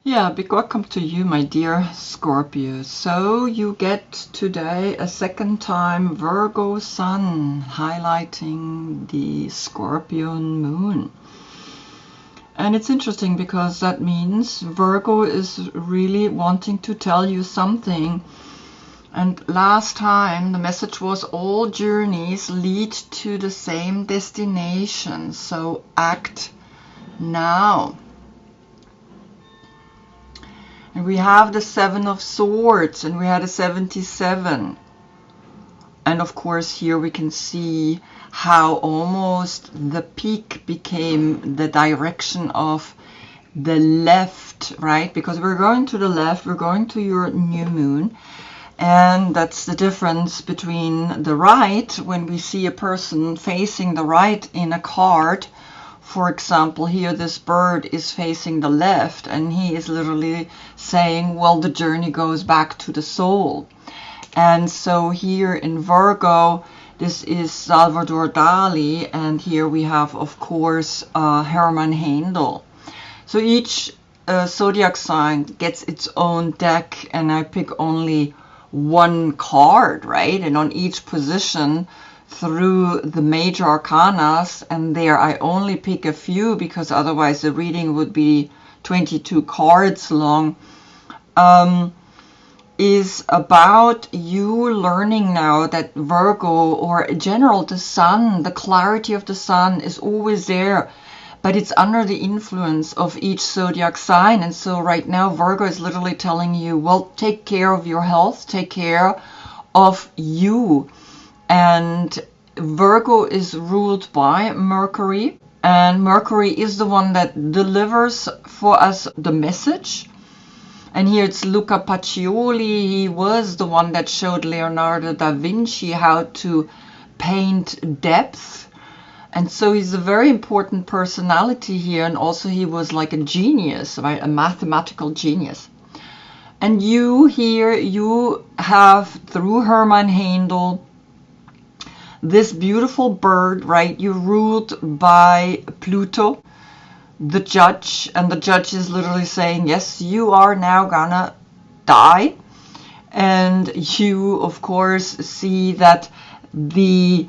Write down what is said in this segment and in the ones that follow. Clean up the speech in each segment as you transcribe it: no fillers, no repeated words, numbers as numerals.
Yeah, big welcome to you, my dear Scorpio. So you get today a second time Virgo Sun, highlighting the Scorpio Moon. And it's interesting because that means Virgo is really wanting to tell you something. And last time the message was all journeys lead to the same destination. So act now. And we have the Seven of Swords, and we had a 77. And of course here we can see how almost the peak became the direction of the left, right? Because we're going to the left, we're going to your new moon. And that's the difference between the right, when we see a person facing the right in a card. For example, here this bird is facing the left, and he is literally saying, well, the journey goes back to the soul. And so here in Virgo, this is Salvador Dali, and here we have, of course, Hermann Handel. So each zodiac sign gets its own deck, and I pick only one card, right? And on each position through the major arcanas, and there I only pick a few because otherwise the reading would be 22 cards long, is about you learning now that Virgo, or in general the sun, the clarity of the sun is always there, but it's under the influence of each zodiac sign. And so right now Virgo is literally telling you, well, take care of your health, take care of you. And Virgo is ruled by Mercury, and Mercury is the one that delivers for us the message. And here it's Luca Pacioli. He was the one that showed Leonardo da Vinci how to paint depth. And so he's a very important personality here, and also he was like a genius, right? A mathematical genius. And you here, you have, through Hermann Handel, this beautiful bird, right? You're ruled by Pluto, the judge, and the judge is literally saying, yes, you are now gonna die. And you, of course, see that the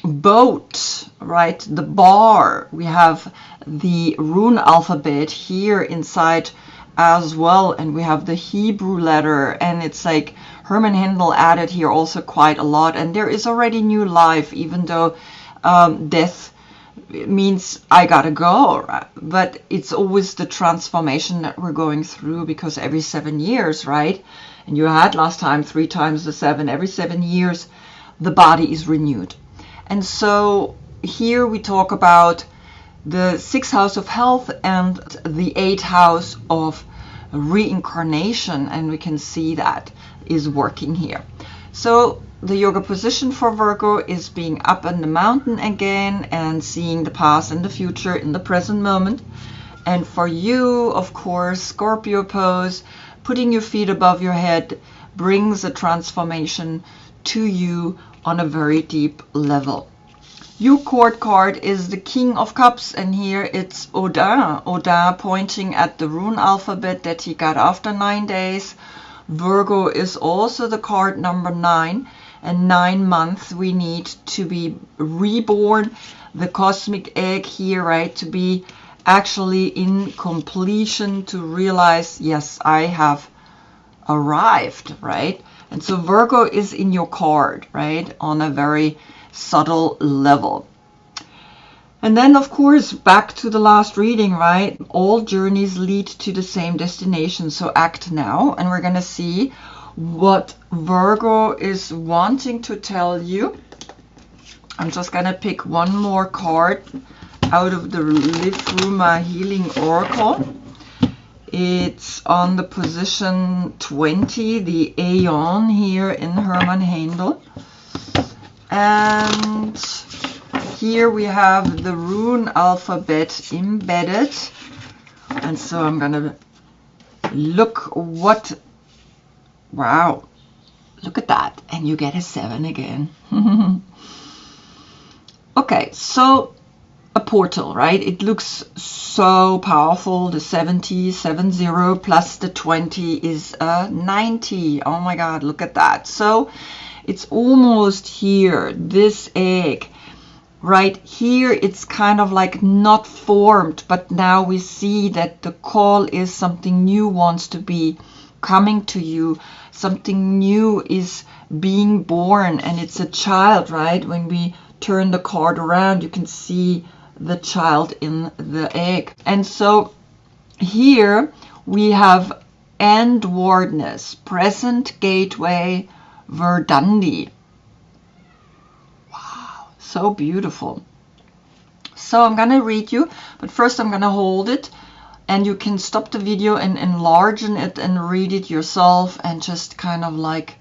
boat, right, the bar, we have the rune alphabet here inside as well, and we have the Hebrew letter, and it's like Hermann Handel added here also quite a lot. And there is already new life, even though death means I gotta go, right? But it's always the transformation that we're going through, because every 7 years, right, and you had last time 3 times the 7, every 7 years the body is renewed. And so here we talk about the 6th house of health and the 8th house of reincarnation, and we can see that is working here. So the yoga position for Virgo is being up on the mountain again and seeing the past and the future in the present moment. And for you, of course, Scorpio pose, putting your feet above your head, brings a transformation to you on a very deep level. Your court card is the King of Cups, and here it's Odin. Odin pointing at the rune alphabet that he got after 9 days. Virgo is also the card number 9, and 9 months we need to be reborn, the cosmic egg here, right, to be actually in completion, to realize, yes, I have arrived, right? And so Virgo is in your card, right, on a very subtle level. And then, of course, back to the last reading, right? All journeys lead to the same destination, so act now. And we're going to see what Virgo is wanting to tell you. I'm just going to pick one more card out of the Live Through My Healing Oracle. It's on the position 20, the Aeon here in Hermann Handel. And here we have the rune alphabet embedded. And so I'm going to look what, wow, look at that. And you get a 7 again. Okay, so a portal, right? It looks so powerful. The 70 plus the 20 is a 90. Oh my God, look at that. So it's almost here, this egg. Right here, it's kind of like not formed, but now we see that the call is something new wants to be coming to you. Something new is being born, and it's a child, right? When we turn the card around, you can see the child in the egg. And so here we have endwardness, present gateway, verdandi. So beautiful. So I'm going to read you, but first I'm going to hold it, and you can stop the video and enlarge it and read it yourself and just kind of like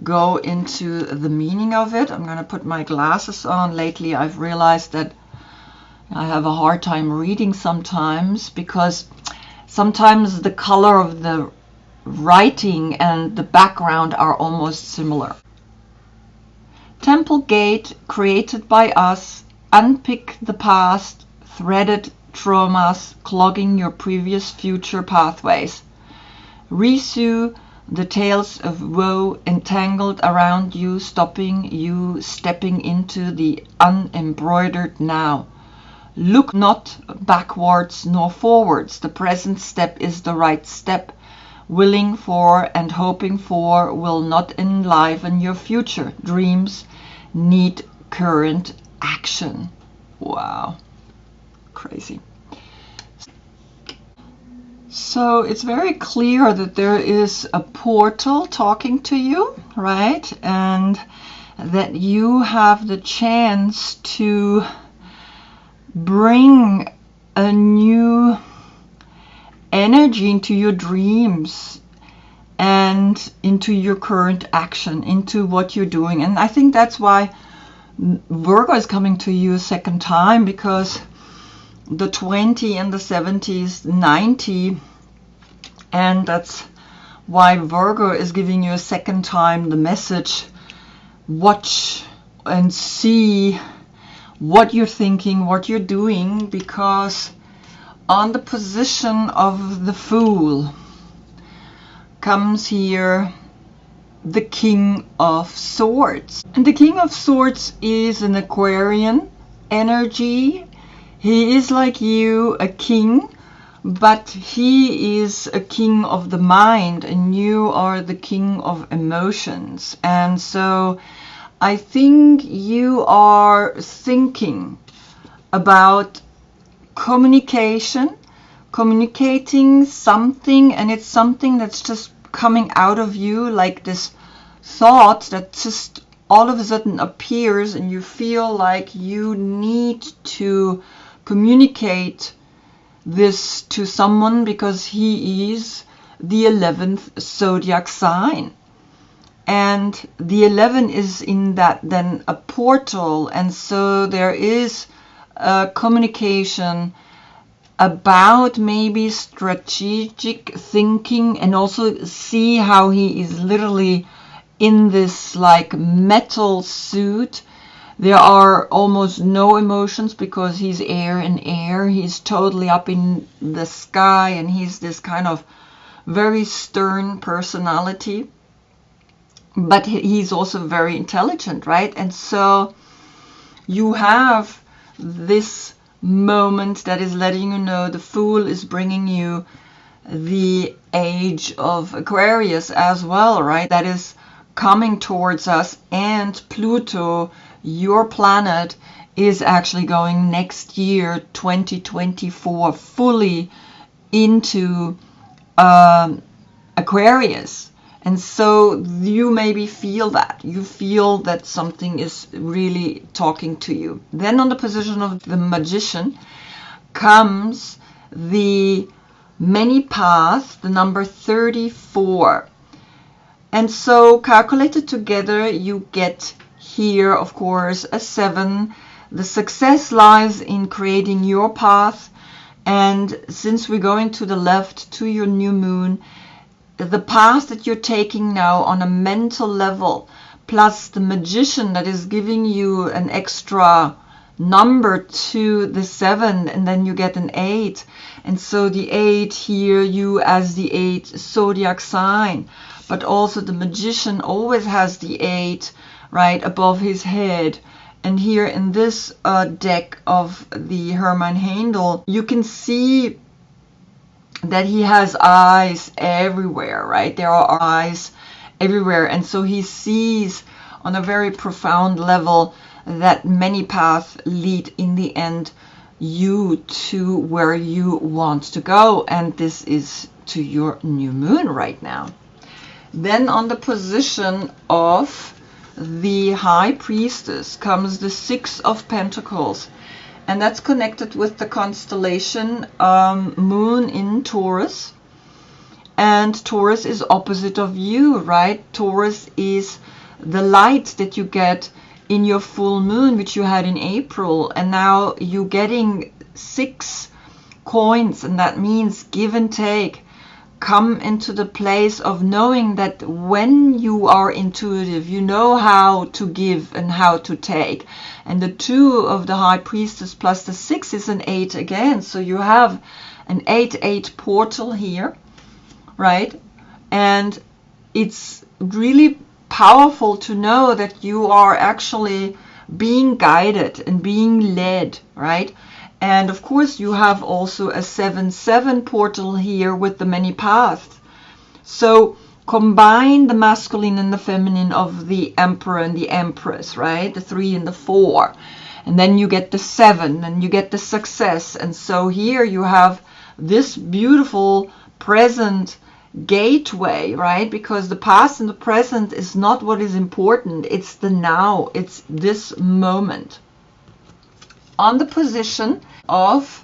go into the meaning of it. I'm going to put my glasses on. Lately I've realized that I have a hard time reading sometimes, because sometimes the color of the writing and the background are almost similar. Temple gate created by us, unpick the past, threaded traumas, clogging your previous future pathways. Resew the tales of woe entangled around you, stopping you stepping into the unembroidered now. Look not backwards nor forwards. The present step is the right step. Willing for and hoping for will not enliven your future. Dreams need current action. Wow, crazy. So it's very clear that there is a portal talking to you, right? And that you have the chance to bring a new energy into your dreams and into your current action, into what you're doing. And I think that's why Virgo is coming to you a second time, because the 20 and the 70 is 90, and that's why Virgo is giving you a second time the message. Watch and see what you're thinking, what you're doing, because on the position of the Fool comes here the King of Swords. And the King of Swords is an Aquarian energy. He is like you, a king, but he is a king of the mind, and you are the king of emotions. And so I think you are thinking about communicating something, and it's something that's just coming out of you, like this thought that just all of a sudden appears, and you feel like you need to communicate this to someone, because he is the 11th zodiac sign, and the 11 is in that then a portal. And so there is a communication about maybe strategic thinking, and also see how he is literally in this like metal suit. There are almost no emotions, because he's air and air. He's totally up in the sky, and he's this kind of very stern personality, but he's also very intelligent, right? And so you have this moment that is letting you know the Fool is bringing you the age of Aquarius as well, right? That is coming towards us. And Pluto, your planet, is actually going next year, 2024, fully into Aquarius. And so you maybe feel that. You feel that something is really talking to you. Then on the position of the Magician comes the many path, the number 34. And so calculated together, you get here, of course, a 7. The success lies in creating your path. And since we're going to the left to your new moon, the path that you're taking now on a mental level, plus the Magician that is giving you an extra number to the 7, and then you get an 8. And so the 8 here, you as the 8 zodiac sign, but also the magician always has the 8 right above his head. And here in this deck of the Hermann Handel, you can see that he has eyes everywhere, right? There are eyes everywhere. And so he sees on a very profound level that many paths lead in the end you to where you want to go. And this is to your new moon right now. Then on the position of the High Priestess comes the 6 of Pentacles. And that's connected with the constellation Moon in Taurus. And Taurus is opposite of you, right? Taurus is the light that you get in your full moon, which you had in April. And now you're getting 6 coins, and that means give and take. Come into the place of knowing that when you are intuitive, you know how to give and how to take. And the 2 of the High Priestess plus the 6 is an 8 again. So you have an 8-8 portal here, right? And it's really powerful to know that you are actually being guided and being led, right? And of course you have also a 7-7 portal here with the many paths. So combine the masculine and the feminine of the Emperor and the Empress, right? The 3 and the 4. And then you get the 7 and you get the success. And so here you have this beautiful present gateway, right? Because the past and the present is not what is important. It's the now. It's this moment. On the position of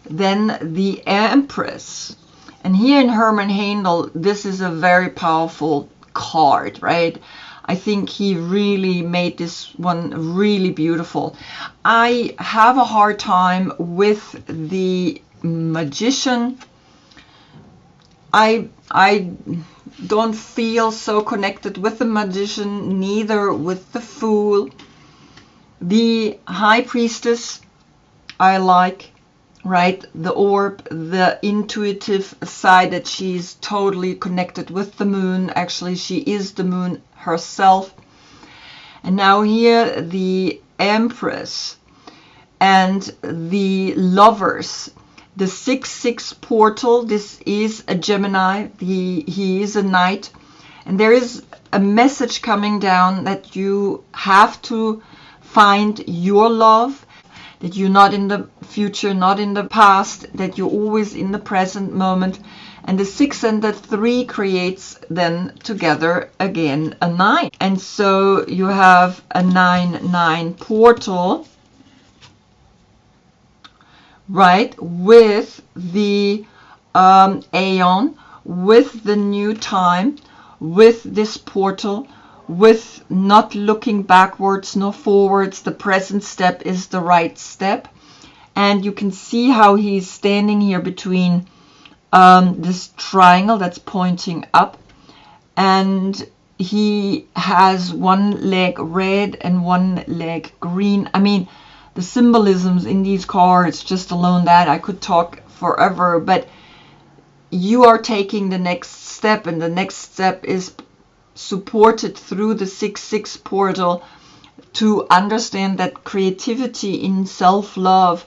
then the Empress. And here in Hermann Handel, this is a very powerful card, right? I think he really made this one really beautiful. I have a hard time with the Magician. I don't feel so connected with the Magician, neither with the Fool. The High Priestess, I like, right? The orb, the intuitive side that she's totally connected with the moon. Actually, she is the moon herself. And now here, the Empress and the Lovers. The 6-6 portal, this is a Gemini. He is a knight. And there is a message coming down that you have to find your love, that you're not in the future, not in the past, that you're always in the present moment. And the 6 and the 3 creates then together again a 9. And so you have a 9-9 portal, right, with the Aeon, with the new time, with this portal, with not looking backwards nor forwards. The present step is the right step. And you can see how he's standing here between this triangle that's pointing up, and he has one leg red and one leg green. I mean, the symbolisms in these cards, just alone that, I could talk forever, but you are taking the next step, and the next step is supported through the 6-6 portal to understand that creativity in self-love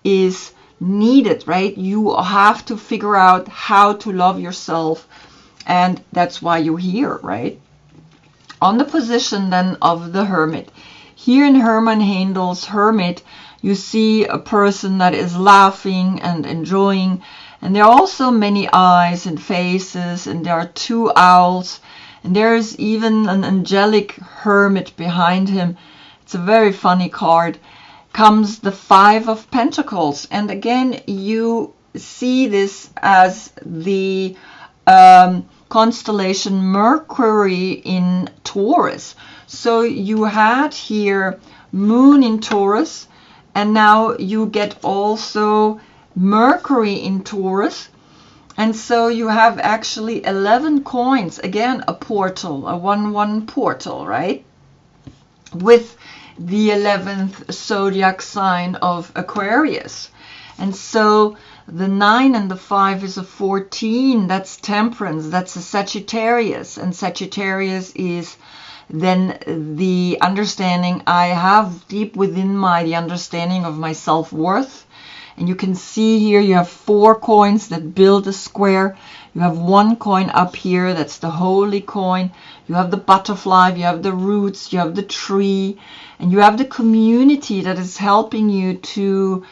is needed, right? You have to figure out how to love yourself, and that's why you're here, right? On the position then of the Hermit. Here in Hermann Handel's Hermit, you see a person that is laughing and enjoying, and there are also many eyes and faces, and there are 2 owls, and there's even an angelic hermit behind him. It's a very funny card. Comes the 5 of Pentacles, and again you see this as the constellation Mercury in Taurus. So you had here Moon in Taurus, and now you get also Mercury in Taurus. And so you have actually 11 coins, again a portal, a 1-1 portal, right? With the 11th zodiac sign of Aquarius. And so the 9 and the 5 is a 14. That's temperance. That's a Sagittarius. And Sagittarius is then the understanding I have deep within the understanding of my self-worth. And you can see here you have 4 coins that build a square. You have 1 coin up here, that's the holy coin. You have the butterfly, you have the roots, you have the tree, and you have the community that is helping you to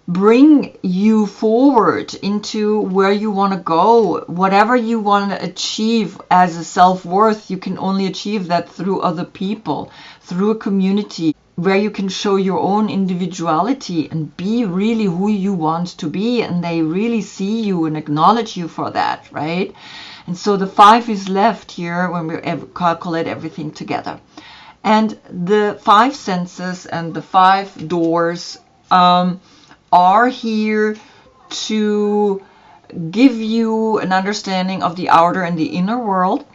bring you forward into where you want to go. Whatever you want to achieve as a self-worth, you can only achieve that through other people, through a community where you can show your own individuality and be really who you want to be, and they really see you and acknowledge you for that, right? And so the 5 is left here when we calculate everything together. And the 5 senses and the 5 doors are here to give you an understanding of the outer and the inner world.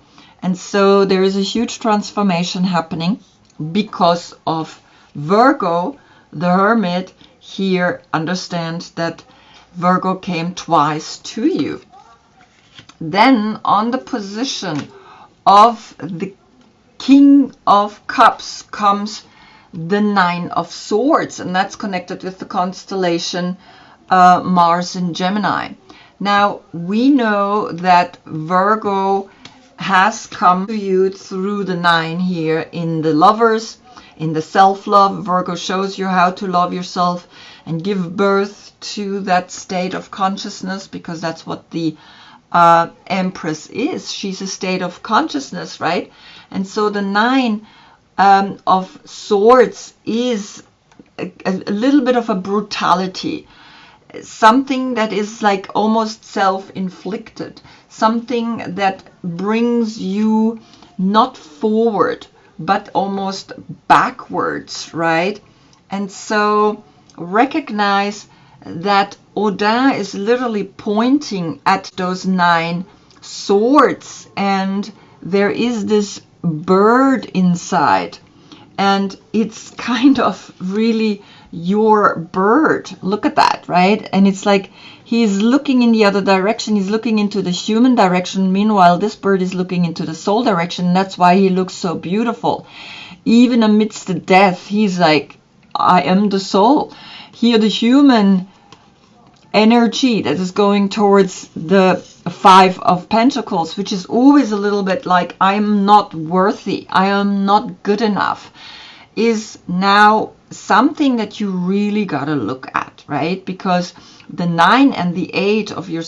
And so there is a huge transformation happening because of Virgo, the Hermit. Here, understand that Virgo came twice to you. Then on the position of the King of Cups comes the 9 of Swords, and that's connected with the constellation Mars in Gemini. Now, we know that Virgo has come to you through the 9 here in the Lovers, in the self-love. Virgo shows you how to love yourself and give birth to that state of consciousness, because that's what the Empress is. She's a state of consciousness, right? And so the 9 of Swords is a little bit of a brutality, something that is like almost self-inflicted, something that brings you not forward but almost backwards, right? And so recognize that Odin is literally pointing at those 9 swords, and there is this bird inside, and it's kind of really your bird. Look at that, right? And it's like he's looking in the other direction. He's looking into the human direction. Meanwhile, this bird is looking into the soul direction. That's why he looks so beautiful. Even amidst the death, he's like, I am the soul. Here, the human energy that is going towards the 5 of Pentacles, which is always a little bit like, I am not worthy, I am not good enough, is now something that you really got to look at, right? Because the 9 and the 8 of your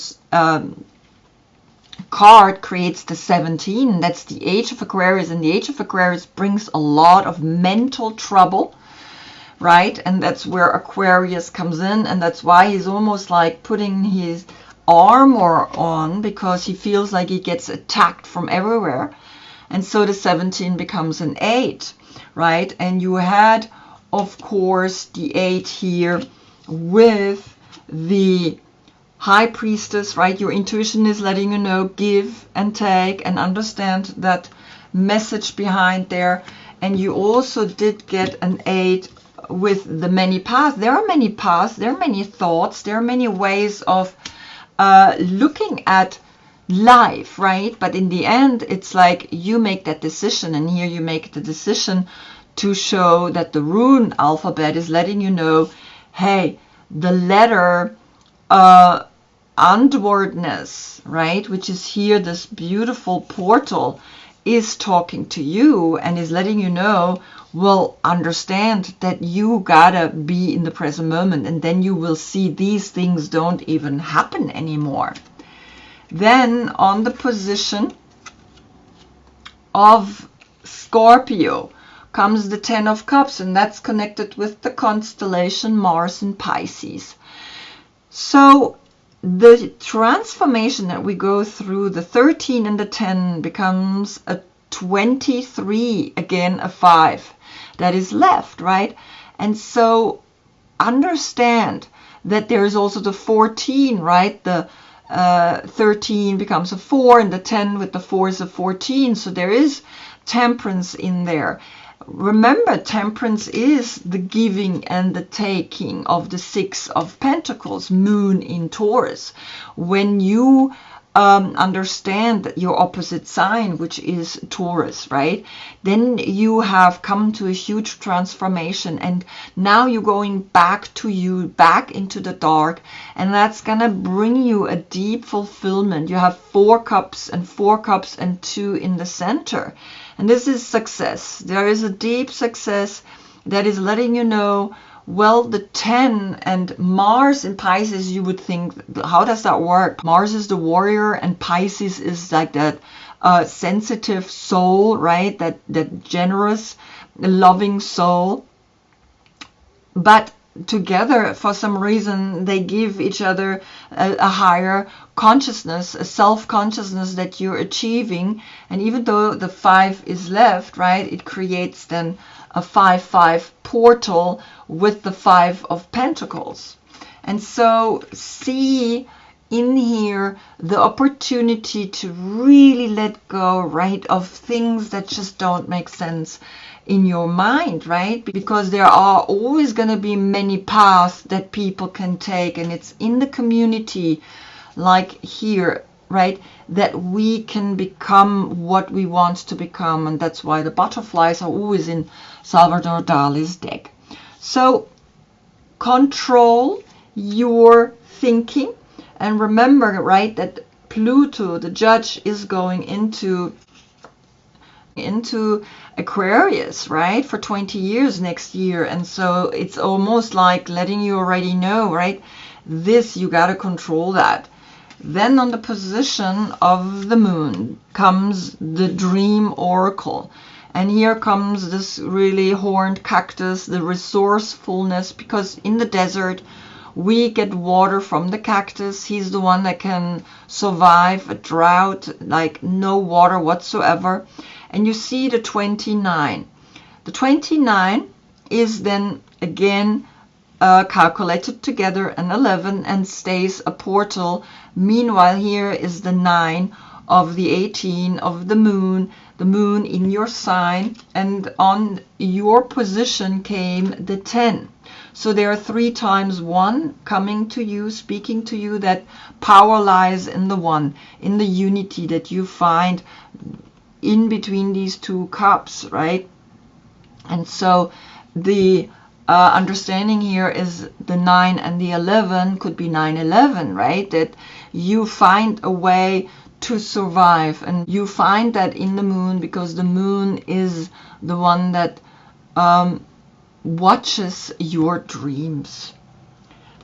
card creates the 17. That's the age of Aquarius, and the age of Aquarius brings a lot of mental trouble, right? And that's where Aquarius comes in, and that's why he's almost like putting his armor on, because he feels like he gets attacked from everywhere. And so the 17 becomes an 8, right? And you had, of course, the 8 here with the High Priestess, right? Your intuition is letting you know, give and take, and understand that message behind there. And you also did get an 8 with the many paths. There are many paths, there are many thoughts, there are many ways of looking at life, right? But in the end, it's like you make that decision, and here you make the decision to show that the rune alphabet is letting you know, hey, the letter Andwardness, right, which is here, this beautiful portal, is talking to you and is letting you know, well, understand that you gotta be in the present moment, and then you will see these things don't even happen anymore. Then on the position of Scorpio comes the 10 of Cups, and that's connected with the constellation Mars in Pisces. So the transformation that we go through, the 13 and the 10 becomes a 23, again a 5 that is left, right? And so understand that there is also the 14, right? The 13 becomes a 4, and the 10 with the 4 is a 14. So there is temperance in there. remember, temperance is the giving and the taking of the Six of Pentacles, Moon in Taurus. When you understand your opposite sign, which is Taurus, right? Then you have come to a huge transformation, and now you're going back into the dark, and that's gonna bring you a deep fulfillment. You have 4 cups and 2 in the center, and this is success. There is a deep success that is letting you know, well, the 10 and Mars in Pisces, you would think, how does that work? Mars is the warrior, and Pisces is like that sensitive soul, right? That generous, loving soul. But together, for some reason, they give each other a higher consciousness, a self-consciousness that you're achieving. And even though the 5 is left, right, it creates then a 5-5 portal with the 5 of Pentacles. And so see in here the opportunity to really let go, right, of things that just don't make sense in your mind, right? Because there are always going to be many paths that people can take, and it's in the community, like here, right, that we can become what we want to become. And that's why the butterflies are always in Salvador Dali's deck. So control your thinking, and remember, right, that Pluto, the judge, is going into Aquarius, right, for 20 years next year. And so it's almost like letting you already know, right, this, you got to control that. Then on the position of the moon comes the dream oracle. And here comes this really horned cactus, the resourcefulness, because in the desert, we get water from the cactus. He's the one that can survive a drought, like no water whatsoever. And you see the 29. The 29 is then again calculated together, an 11, and stays a portal. Meanwhile, here is the 9 of the 18 of the moon in your sign, and on your position came the 10. So there are 3 times 1 coming to you, speaking to you, that power lies in the 1, in the unity that you find in between these 2 cups, right? And so the understanding here is the 9 and the 11 could be 9/11, right? That you find a way to survive, and you find that in the moon, because the moon is the one that watches your dreams.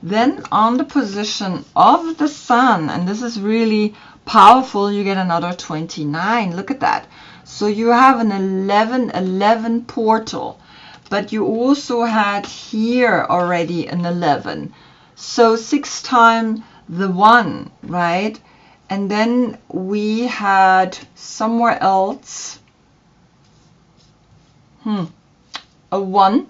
Then on the position of the sun, and this is really powerful, you get another 29. Look at that. So you have an 11 portal, but you also had here already an 11. So 6 times the 1, right? And then we had somewhere else a 1.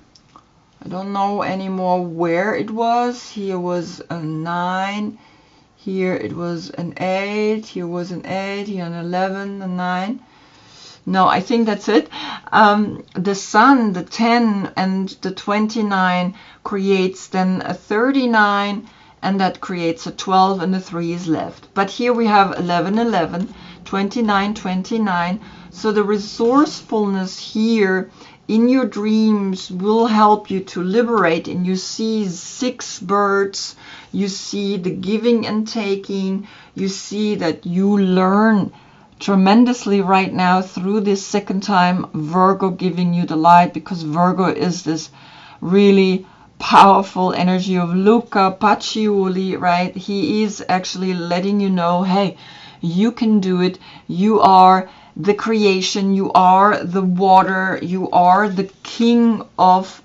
I don't know anymore where it was. Here was a 9. Here it was an 8. Here was an 8. Here an 11, a 9. No, I think that's it. The sun, the 10 and the 29 creates then a 39, and that creates a 12, and the 3 is left. But here we have 11, 11, 29, 29. So the resourcefulness here in your dreams will help you to liberate, and you see 6 birds, you see the giving and taking, you see that you learn tremendously right now through this second time Virgo giving you the light, because Virgo is this really powerful energy of Luca Pacioli, right? He is actually letting you know, hey, you can do it. You are the creation, you are the water, you are the king of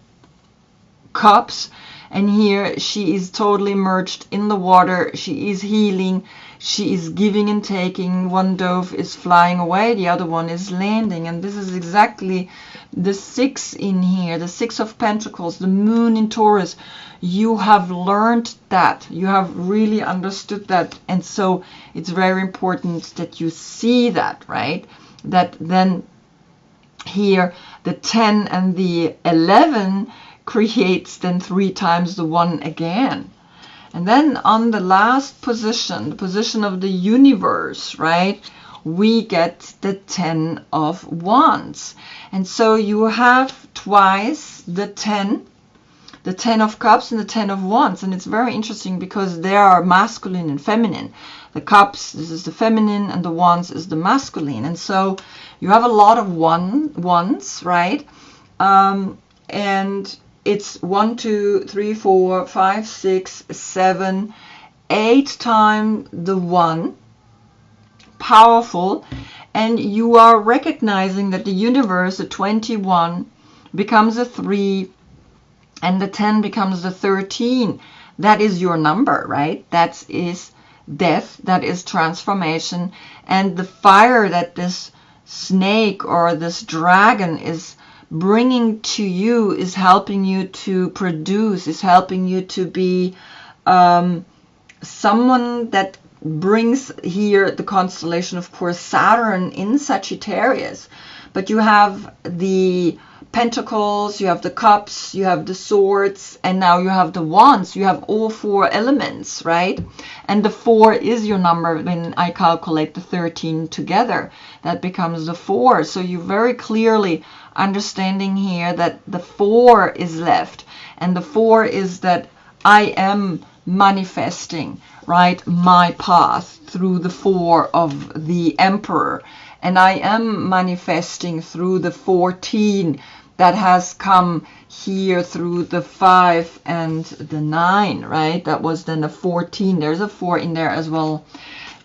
cups. And here she is totally merged in the water. She is healing, she is giving and taking. One dove is flying away, the other one is landing. And this is exactly the 6 in here, the 6 of Pentacles, the moon in Taurus. You have learned that, you have really understood that. And so it's very important that you see that, right? That then here the 10 and the 11 creates then 3 times the 1 again. And then on the last position, the position of the universe, right, we get the 10 of wands. And so you have twice the 10 of cups and the 10 of wands. And it's very interesting because they are masculine and feminine. The cups, this is the feminine, and the wands is the masculine. And so you have a lot of wands, right? And it's 1, 2, 3, 4, 5, 6, 7, 8 times the 1. Powerful. And you are recognizing that the universe, the 21, becomes a 3, and the 10 becomes the 13. That is your number, right? That is death, that is transformation. And the fire that this snake or this dragon is bringing to you is helping you to produce, is helping you to be someone that brings here the constellation, of course, Saturn in Sagittarius. But you have the pentacles, you have the cups, you have the swords, and now you have the wands. You have all 4 elements, right? And the 4 is your number. When I calculate the 13 together, that becomes the 4. So you very clearly understanding here that the 4 is left, and the 4 is that I am manifesting, right, my path through the 4 of the Emperor, and I am manifesting through the 14 that has come here through the 5 and the 9, right? That was then a 14. There's a 4 in there as well.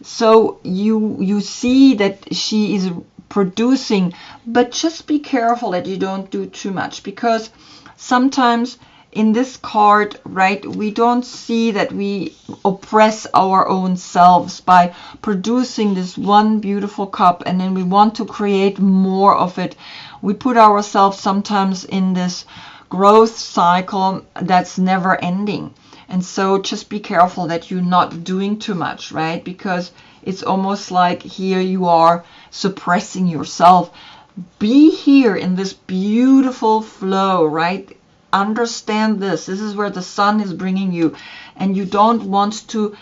So you see that she is producing, but just be careful that you don't do too much, because sometimes in this card, right, we don't see that we oppress our own selves by producing this one beautiful cup, and then we want to create more of it. We put ourselves sometimes in this growth cycle that's never ending. And so just be careful that you're not doing too much, right? Because it's almost like here you are suppressing yourself. Be here in this beautiful flow, right? Understand this. This is where the sun is bringing you, and you don't want to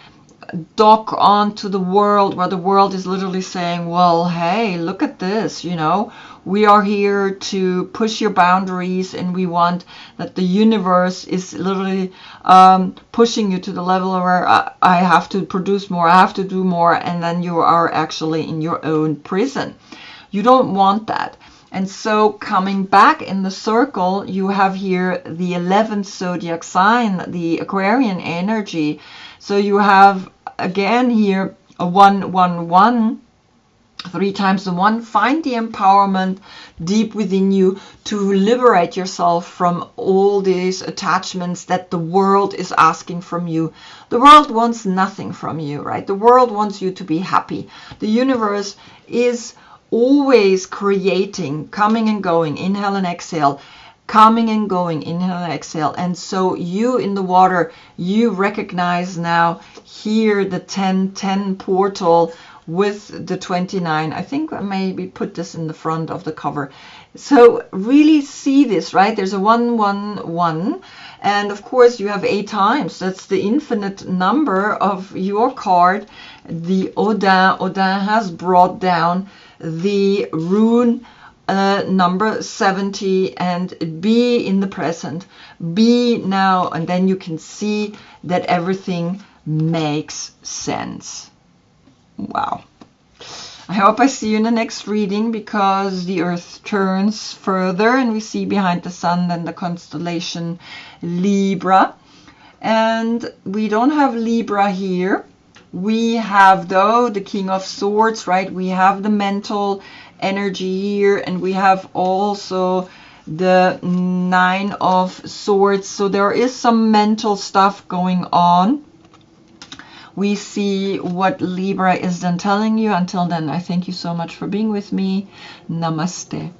dock onto the world where the world is literally saying, well, hey, look at this, you know, we are here to push your boundaries, and we want that the universe is literally pushing you to the level where I have to produce more, I have to do more, and then you are actually in your own prison. You don't want that. And so coming back in the circle, you have here the 11th zodiac sign, the Aquarian energy. So you have again here a 1, 1, 1, 3 times the 1. Find the empowerment deep within you to liberate yourself from all these attachments that the world is asking from you. The world wants nothing from you, right? The world wants you to be happy. The universe is always creating, coming and going, inhale and exhale, coming and going, inhale and exhale. And so you in the water, you recognize now here the 10-10 portal with the 29. I think I maybe put this in the front of the cover. So really see this, right? There's a 1, 1, 1. And of course you have 8 times. That's the infinite number of your card. The Odin. Odin has brought down the rune number 70, and be in the present, be now, and then you can see that everything makes sense. Wow. I hope I see you in the next reading, because the earth turns further and we see behind the sun then the constellation Libra. And we don't have Libra here. We have, though, the King of Swords, right? We have the mental energy here, and we have also the 9 of Swords. So there is some mental stuff going on. We see what Libra is then telling you. Until then, I thank you so much for being with me. Namaste.